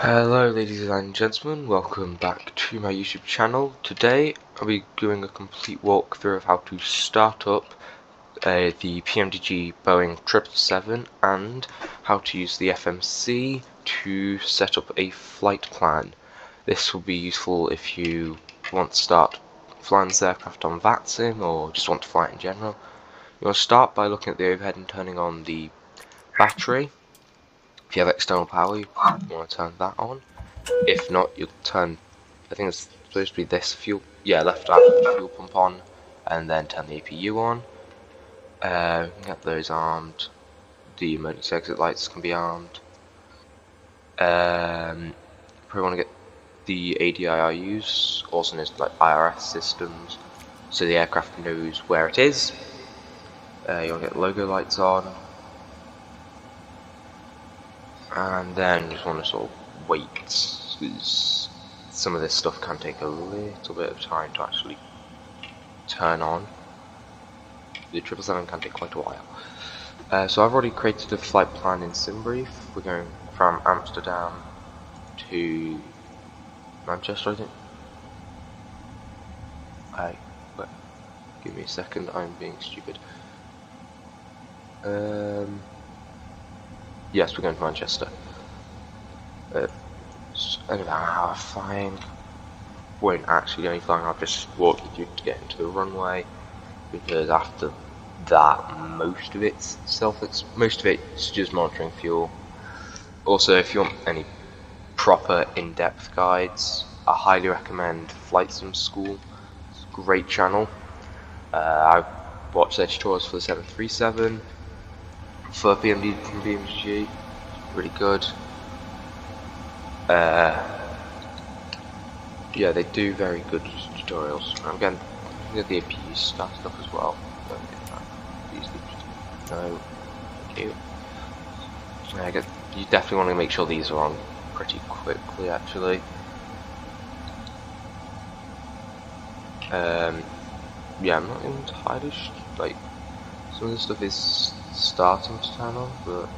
Hello ladies and gentlemen, welcome back to my YouTube channel. Today I'll be doing a complete walkthrough of how to start up the PMDG Boeing 777 and how to use the FMC to set up a flight plan. This will be useful if you want to start flying this aircraft on VATSIM or just want to fly it in general. You want to start by looking at the overhead and turning on the battery. If you have external power, you want to turn that on. If not, you'll turn, I think it's supposed to be this fuel, left fuel pump on, and then turn the APU on. You can get those armed. The emergency exit lights can be armed. Probably want to get the ADIRUs, also known as like IRS systems, so the aircraft knows where it is. You want to get logo lights on. And then just want to sort of wait, because some of this stuff can take a little bit of time to actually turn on. The 777 can take quite a while. So I've already created a flight plan in SimBrief. We're going from Amsterdam to Manchester, I think. But give me a second, I'm being stupid. Yes, we're going to Manchester. Anyway, how I'm flying. Won't actually do any flying, I'll just walk you through to get into the runway, because after that, most of it's just monitoring fuel. Also, if you want any proper in-depth guides, I highly recommend Flight Sim School. It's a great channel. I watched their tutorials for the 737. For PMDG, really good. Yeah, they do very good tutorials. I'm getting the APU started up as well. No, thank you. You definitely want to make sure these are on pretty quickly, actually. Yeah, I'm not entirely like some of this stuff is starting to turn on, but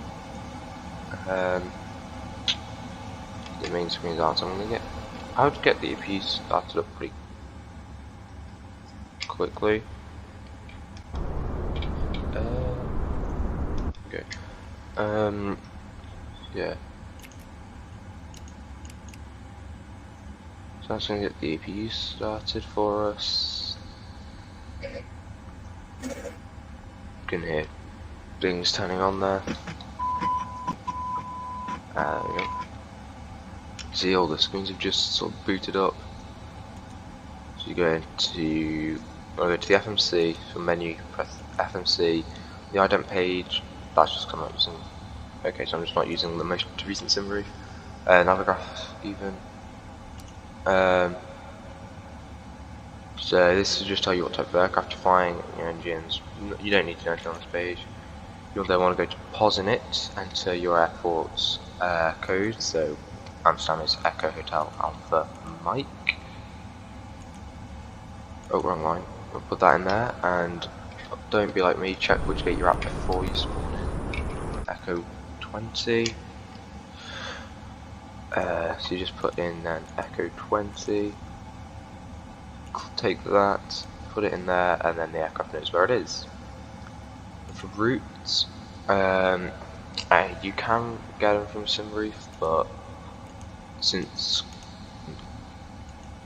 the main screens aren't. So I would get the APU started up pretty quickly. Okay. Yeah. So I'm just gonna get the APU started for us. You can hear things turning on there. There we go. See, all the screens have just sort of booted up. So you go to the FMC, so menu, press FMC, the ident page, that's just come up using, okay, so I'm just not using the most recent SimBrief, Navigraph even. So this will just tell you what type of aircraft you're flying, your engines. You don't need to know anything on this page. You'll then want to go to POS in it, enter your airport's code, so Amsterdam is Echo Hotel Alpha Mike. Oh, wrong line. We'll put that in there, and don't be like me, check which gate you're at before you spawn in. Echo 20. So you just put in then Echo 20. Take that, put it in there, and then the aircraft knows where it is. For routes, you can get them from SimBrief, but since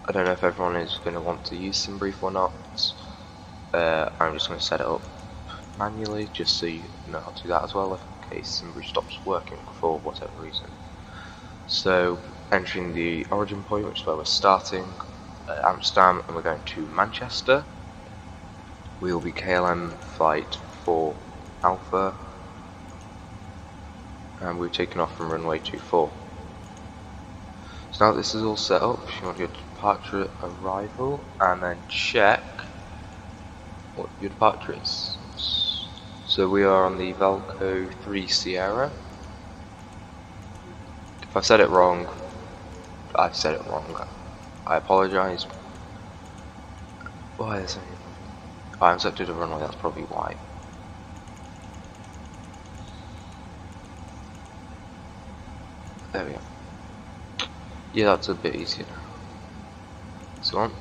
I don't know if everyone is going to want to use SimBrief or not, I'm just going to set it up manually, just so you know how to do that as well, in case SimBrief stops working for whatever reason. So, entering the origin point, which is where we're starting, Amsterdam, and we're going to Manchester. We will be KLM flight 4 Alpha, and we've taken off from runway 24. So now that this is all set up, you want to go to departure arrival, and then check what your departure is. So we are on the Velco 3 Sierra. If I've said it wrong, I've said it wrong. I apologise. Why is it? I'm set to the runway, that's probably why. There we go. Yeah, that's a bit easier now. So on.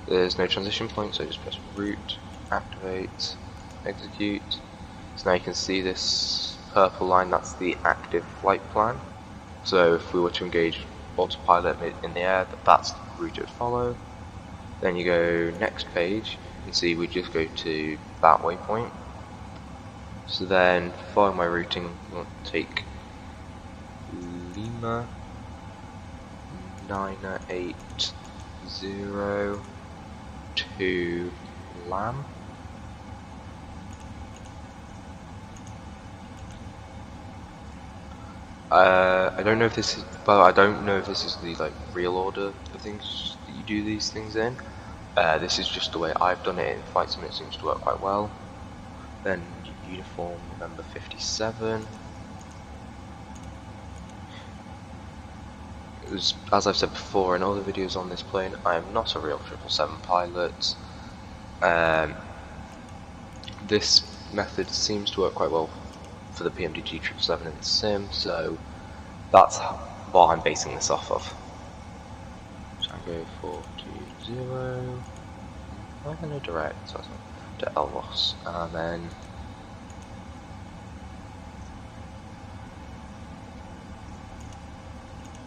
There's no transition point, so just press root, activate, execute. So now you can see this purple line, that's the active flight plan. So if we were to engage autopilot in the air, that's the route it would follow. Then you go next page, you can see we just go to that waypoint. So then, following my routing, we want to take Lima 980 to LAM. I don't know if this is, well, I don't know if this is the like real order of things that you do these things in. This is just the way I've done it in Flight Sim. It seems to work quite well. Then uniform November 57. As I've said before in other videos on this plane, I am not a real 777 pilot. This method seems to work quite well for the PMDG 777 in the sim, so that's what I'm basing this off of. So I go 420, I'm going to direct so to ELVOS, and then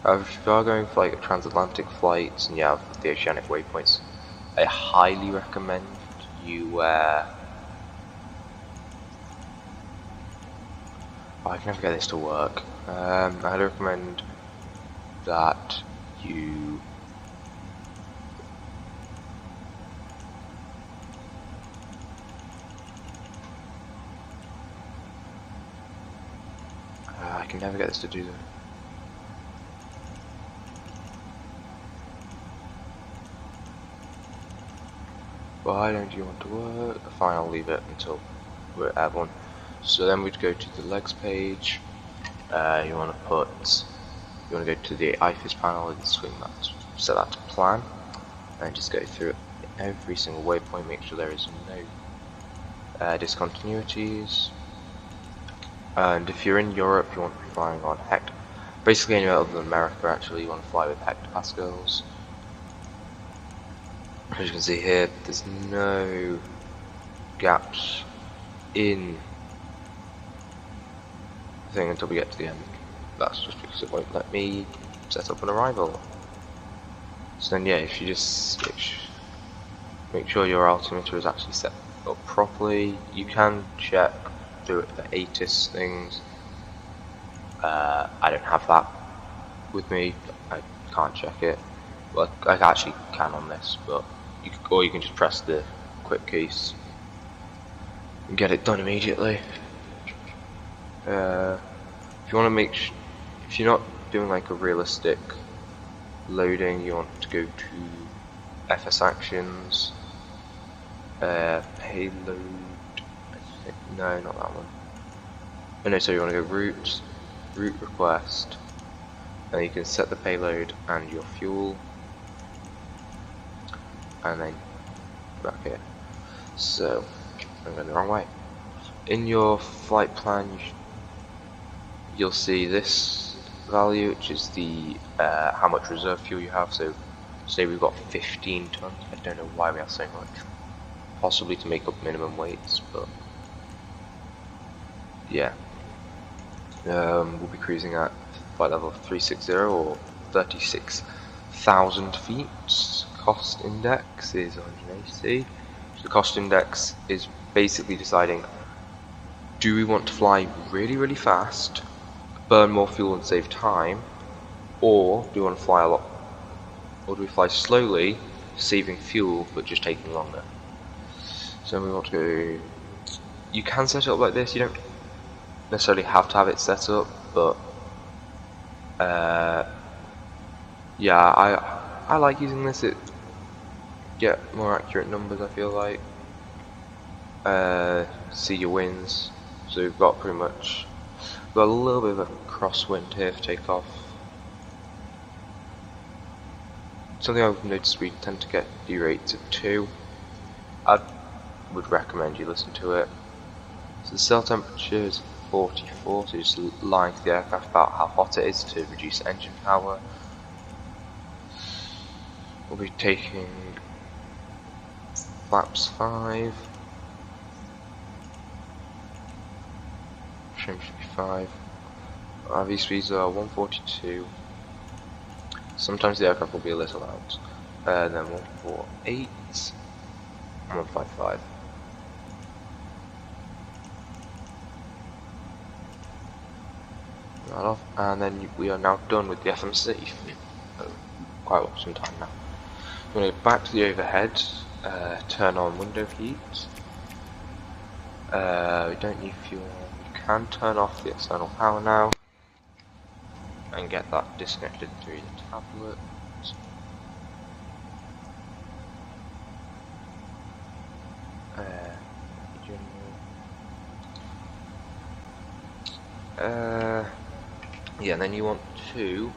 if you are going for like transatlantic flights and you have the oceanic waypoints, I highly recommend you wear. I can never get this to work. I'd recommend that you I can never get this to do that. Why don't you want to work? Fine, I'll leave it until we're airborne. So then we'd go to the legs page. You want to go to the IFIS panel and swing that, set that to plan, and just go through every single waypoint. Make sure there is no discontinuities. And if you're in Europe, you want to be flying on basically anywhere other than America. Actually, you want to fly with hectopascals. As you can see here, there's no gaps in the thing until we get to the end. That's just because it won't let me set up an arrival. So then yeah, if you just make sure your altimeter is actually set up properly. You can check through it for ATIS things. I don't have that with me, I can't check it. Well, I actually can on this, but you can just press the quick keys and get it done immediately. If you want to if you're not doing like a realistic loading, you want to go to FS actions, payload. No, not that one. Oh no, so you want to go route request, and you can set the payload and your fuel, and then back here. So I'm going the wrong way. In your flight plan, you'll see this value, which is the how much reserve fuel you have. So say we've got 15 tons. I don't know why we have so much. Possibly to make up minimum weights, but yeah. We'll be cruising at flight level 360 or 36,000 feet. Cost index is 180. So the cost index is basically deciding, do we want to fly really fast, burn more fuel and save time, or do we want to fly a lot, or do we fly slowly, saving fuel but just taking longer? So we want to go. You can set it up like this. You don't necessarily have to have it set up, but yeah, I like using this. It get more accurate numbers, I feel like. See your winds. So we've got pretty much a little bit of a crosswind here for takeoff. Something I've noticed, we tend to get D-rates of 2. I would recommend you listen to it. So the cell temperature is 44, so just lying to the aircraft about how hot it is to reduce engine power. we'll be taking flaps 5. Trim should be 5. RV speeds are 142. Sometimes the aircraft will be a little out. Then 148 and 155. That off, and then we are now done with the FMC. Quite some time now. I'm going to go back to the overhead, turn on window heat. We don't need fuel. We can turn off the external power now and get that disconnected through the tablet. Yeah, and then you want to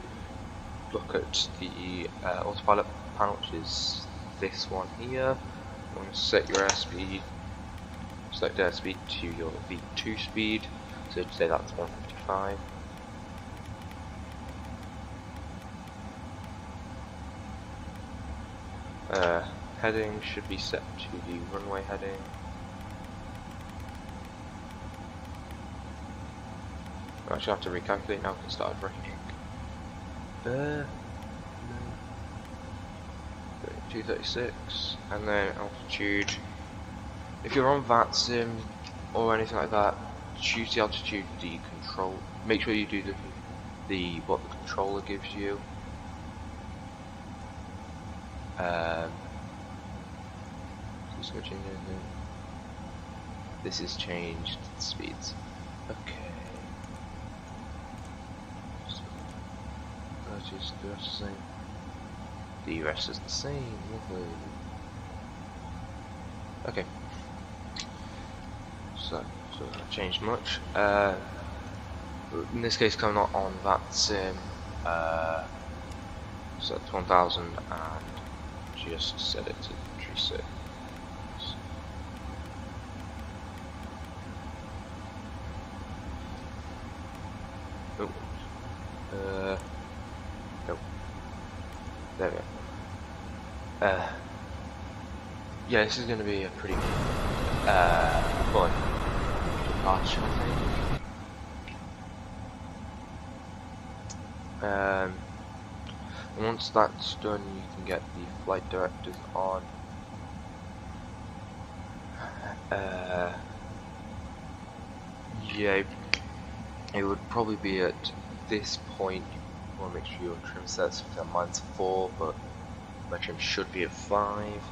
look at the autopilot panel, which is this one here. You want to set your airspeed, select airspeed to your V2 speed, so say that's 155. Heading should be set to the runway heading. I actually have to recalculate now because I started braking. 236, and then altitude. If you're on VATSIM or anything like that, choose the altitude that you control. Make sure you do the what the controller gives you. Switching in. This is changed speeds. Okay. So that is the rest the same. The rest is the same. Lovely. Okay. So not changed much. In this case, I'm not on VATSIM. Set 1000 and just set it to 36. Oh. Nope. There we go. Yeah, this is going to be a pretty fun departure, I think. And once that's done, you can get the flight directors on. Yeah, it would probably be at this point. You want to make sure your trim sets for mine's 4, but my trim should be at 5.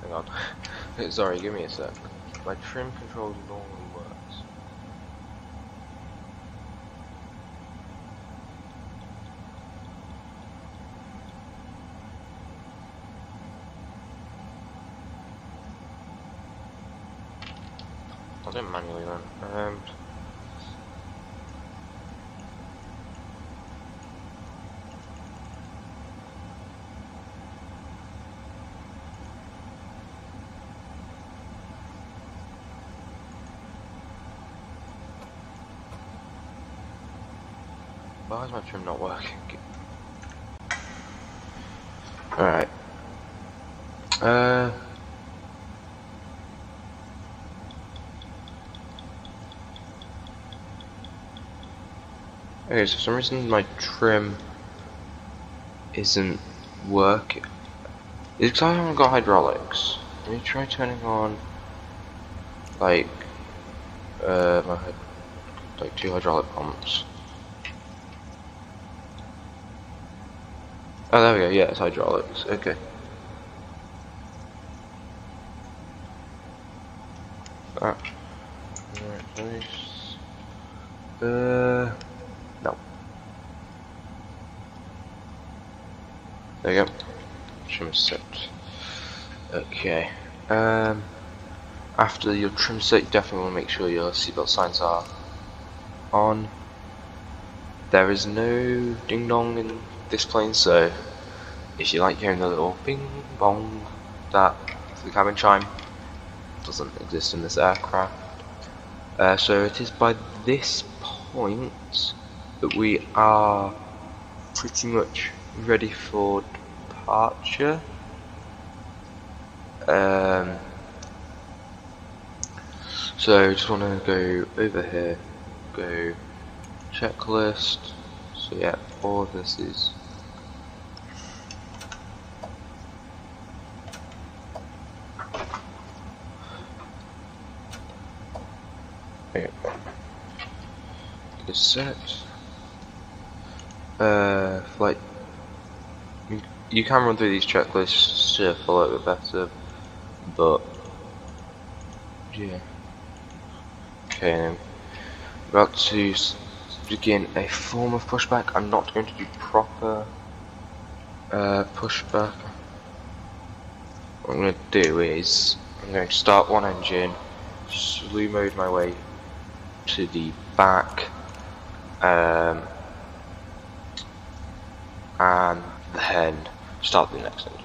Hang on. Sorry, give me a sec. My trim control normally works. I'll do it manually then. Why is my trim not working? Alright. Okay, so for some reason my trim isn't working. It's because I haven't got hydraulics. Let me try turning on like like 2 hydraulic pumps. Oh, there we go. Yeah, it's hydraulics. Okay. That. Right place. No. There you go. Trim set. Okay. After your trim set, you definitely want to make sure your seatbelt signs are on. There is no ding dong in this plane, so if you like hearing the little bing bong, that for the cabin chime, doesn't exist in this aircraft. So it is by this point that we are pretty much ready for departure. So just want to go over here, go checklist. So yeah, all of this is is set. Like you can run through these checklists to follow it better, but yeah. Okay, we're about to begin a form of pushback. I'm not going to do proper pushback. What I'm going to do is I'm going to start one engine, slew mode my way to the back, and then start the next engine.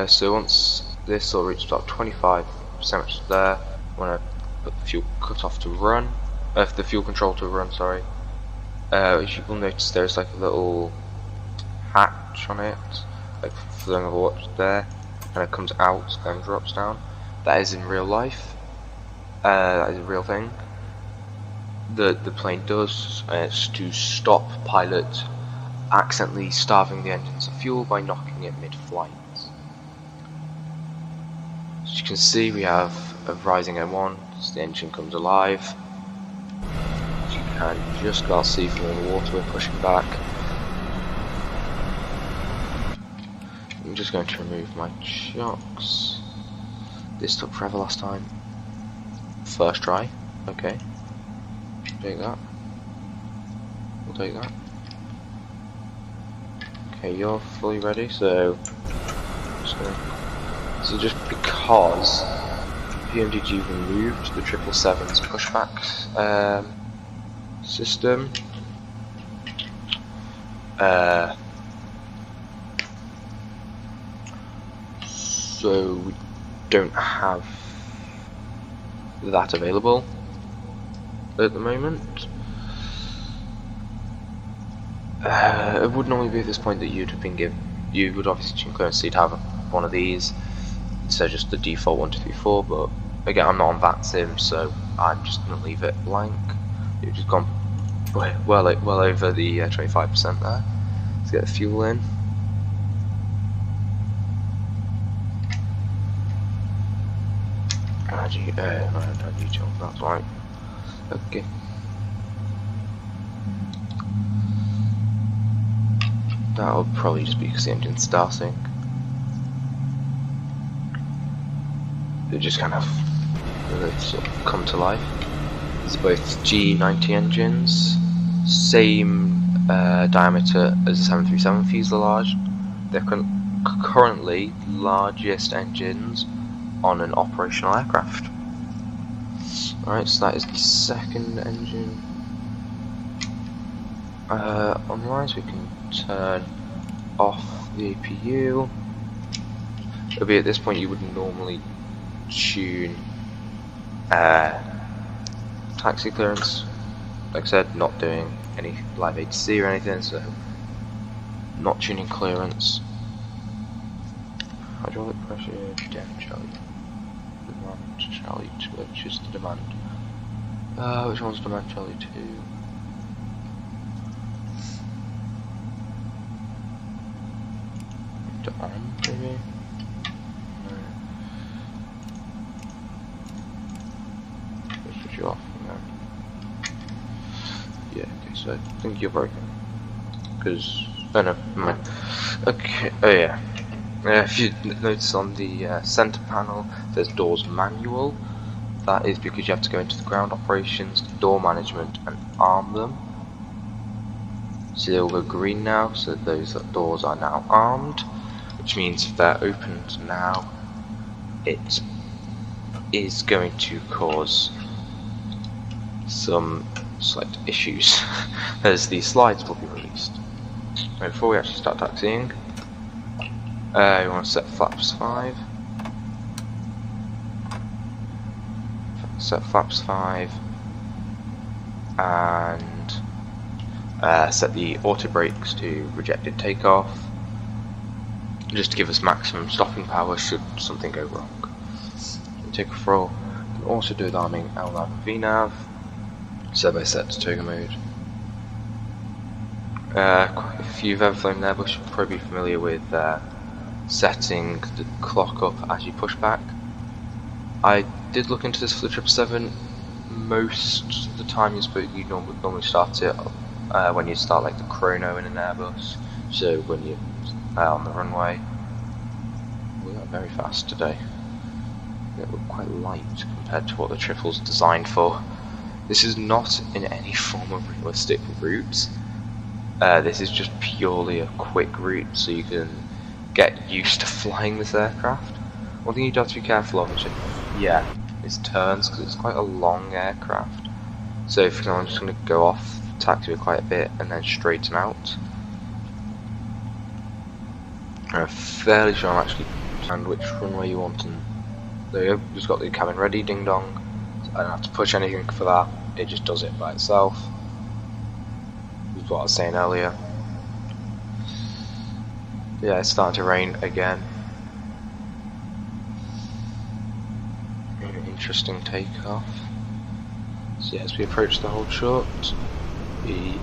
So once this will reach about 25%, which is there, I want to put the fuel cutoff to run, the fuel control to run, sorry. As you will notice, there's like a little hatch on it, like for the watch there, and it comes out and drops down. That is in real life. That is a real thing. The plane does, and it's to stop pilot accidentally starving the engines of fuel by knocking it mid-flight. As you can see, we have a rising M1 as the engine comes alive. As you can just about see from all the water we're pushing back. I'm just going to remove my chocks. This took forever last time. First try, okay. Take that. We'll take that. Okay, you're fully ready, so just because PMDG removed the 777's pushback system, so we don't have that available at the moment. It would normally be at this point that you'd have been given, you would obviously change clearance, so you'd have one of these instead of just the default 1, 2, 3, 4, but again, I'm not on that sim, so I'm just going to leave it blank. You've just gone well over the 25% there. Let's get the fuel in. That's right. Okay. That'll probably just be because the engine's starting. It just kind of sort of come to life. These are both G90 engines, same diameter as the 737 fuselage. They're currently largest engines on an operational aircraft. Alright, so that is the second engine online, so we can turn off the APU. It'll be at this point you would normally tune taxi clearance. Like I said, not doing any live ATC or anything, so not tuning clearance. Hydraulic pressure, demand Charlie. Demand Charlie 2, which is the demand. Which one's demand Charlie 2? On, maybe? No. Let's switch you off. No. Yeah, okay, so I think you're broken. Because, oh no, never mind. Okay, oh yeah. If you notice on the center panel, there's doors manual. That is because you have to go into the ground operations, door management, and arm them. See, they all go green now, so those doors are now armed. Which means if they're opened now, it is going to cause some slight issues as the slides will be released. Right, before we actually start taxiing, we want to set flaps 5. Set flaps 5 and set the auto brakes to rejected takeoff, just to give us maximum stopping power should something go wrong. Take off roll. You can also do the arming LNAV and VNAV. Servo set to toga mode. If you've ever flown an Airbus, you'll probably be familiar with setting the clock up as you push back. I did look into this for the 777. Most of the time you normally start it when you start like the chrono in an Airbus. So when you're on the runway. We are very fast today. We're quite light compared to what the triple's designed for. This is not in any form of realistic route. This is just purely a quick route so you can get used to flying this aircraft. One thing you do have to be careful of is turns, because it's quite a long aircraft. So if you know, I'm just going to go off taxiway quite a bit and then straighten out. I'm fairly sure I'm actually planned which runway you want, and there you go, just got the cabin ready, ding dong. I don't have to push anything for that, it just does it by itself. This is what I was saying earlier. Yeah, it's starting to rain again. Interesting takeoff. So yeah, as we approach the hold short, we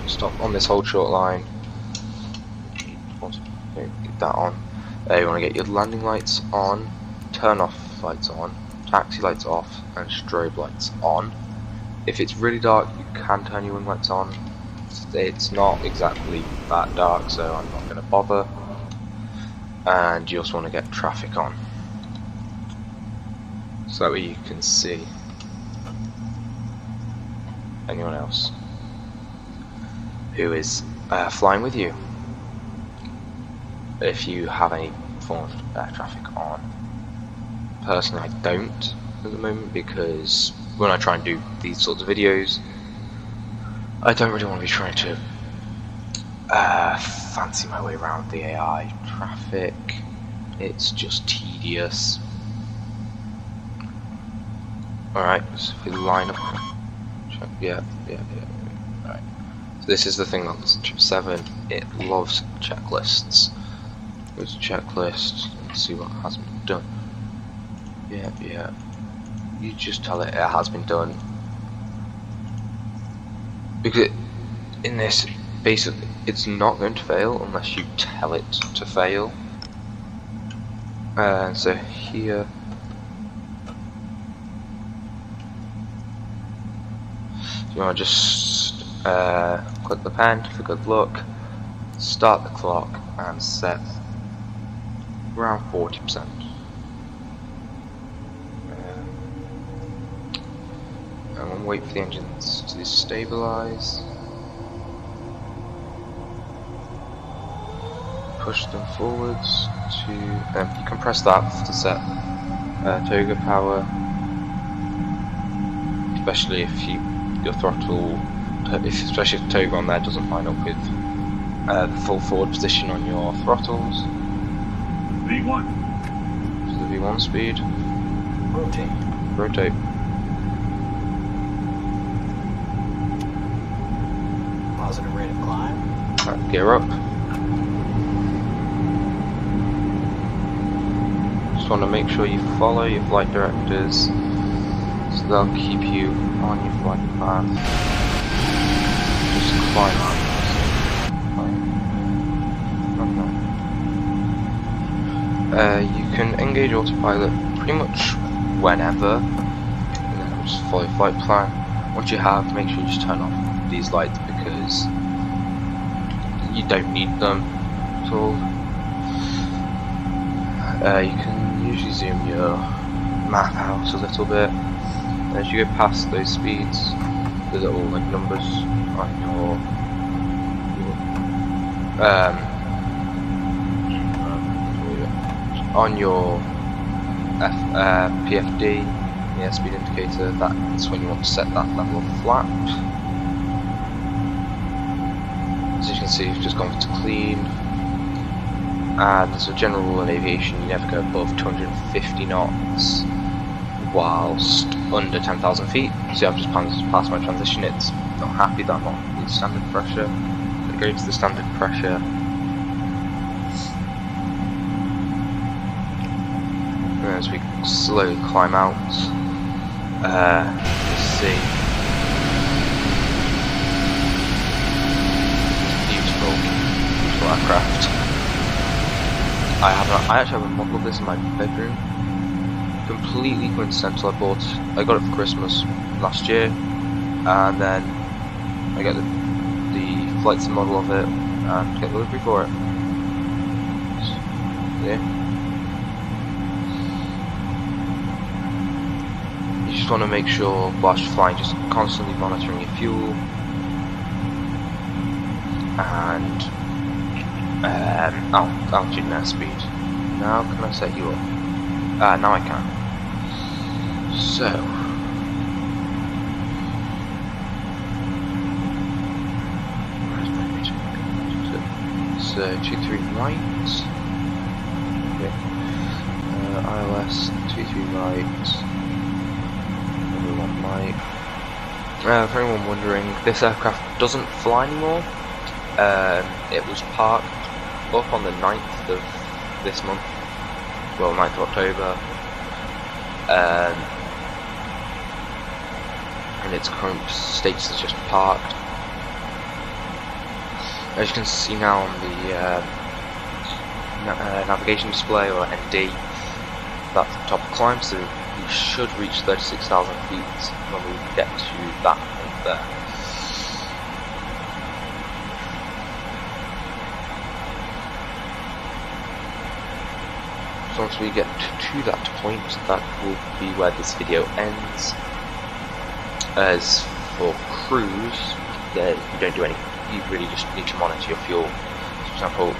stop on this hold short line. Get that on. You want to get your landing lights on, turn off lights on, taxi lights off, and strobe lights on. If it's really dark, you can turn your wing lights on. It's not exactly that dark, so I'm not going to bother. And you also want to get traffic on, so that way you can see anyone else who is flying with you, if you have any form of air traffic on. Personally, I don't at the moment, because when I try and do these sorts of videos, I don't really want to be trying to fancy my way around the AI traffic. It's just tedious. Alright, so if we line up, yeah. Alright, so this is the thing on 777, it loves checklists. Go to checklist and see what has been done. Yeah. You just tell it has been done. Because in this, basically, it's not going to fail unless you tell it to fail. And so here, you want to just click the pen for good luck, start the clock, and set around 40%. And we'll wait for the engines to stabilize. Push them forwards to. You can press that to set toga power, especially if your throttle, especially if toga on there doesn't line up with the full forward position on your throttles. V1. So the V1 speed. Rotate. Positive rate of climb. Gear up. Just want to make sure you follow your flight directors, so they'll keep you on your flight path. Just climb up. You can engage autopilot pretty much whenever, and then just follow flight plan. Once you have, make sure you just turn off these lights because you don't need them at all. You can usually zoom your map out a little bit. As you go past those speeds, the little like numbers on your PFD, the airspeed indicator. That's when you want to set that level of flap. As you can see, we've just gone to clean. And as a general rule in aviation, you never go above 250 knots whilst under 10,000 feet. See, I've just passed my transition. It's not happy that I'm not in standard pressure. So go to the standard pressure. And as we slowly climb out, you'll see beautiful aircraft. I actually have a model of this in my bedroom. Completely coincidental. I got it for Christmas last year, and then I got the flight sim model of it and get delivery for it. So, yeah. You just want to make sure whilst you're flying, just constantly monitoring your fuel and altitude and airspeed. Now can I set you up? Now I can. So where's my meter? So 23 right. Okay. ILS 23 right. Everyone right. For anyone wondering, this aircraft doesn't fly anymore. It was parked up on the 9th of this month, well, 9th of October, and its current status is just parked. As you can see now on the navigation display, or ND, that's the top of climb, so we should reach 36,000 feet when we get to that point there. So once we get to that point, that will be where this video ends. As for cruise, you don't do any. You really just need to monitor your fuel. For example,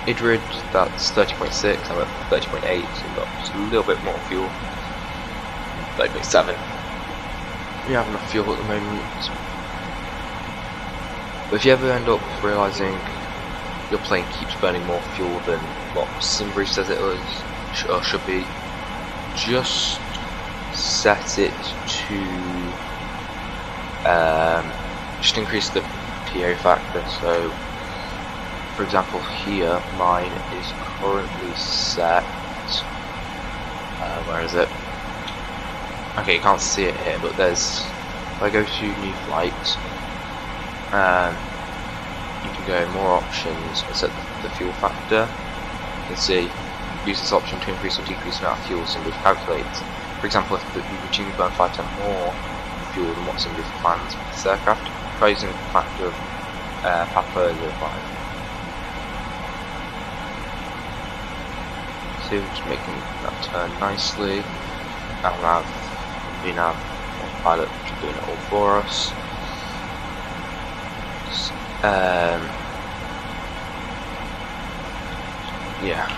IDRID, that's 30.6. I'm at 30.8, so you've got just a little bit more fuel. 30.7. You have enough fuel at the moment. But if you ever end up realising your plane keeps burning more fuel than what SimBrief says it was, or should be, just set it to just increase the PO factor. So for example here, mine is currently set, where is it? Okay, you can't see it here, but there's, if I go to new flight, you can go more options and set the fuel factor. You can see, use this option to increase or decrease the amount of fuel SimBrief calculates. For example, if we routinely burn 5% more fuel than what SimBrief plans with this aircraft, try using the factor of Papa 05. So we're just making that turn nicely. And we'll have VNAV pilot doing it all for us. Yeah.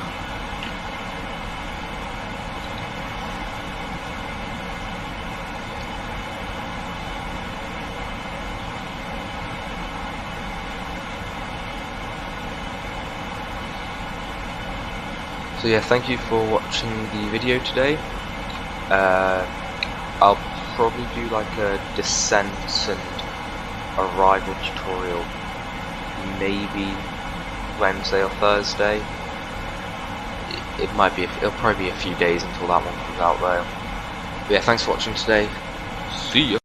So yeah, thank you for watching the video today. I'll probably do like a descent and arrival tutorial maybe Wednesday or Thursday. It'll probably be a few days until that one comes out though. But yeah, thanks for watching today. See ya.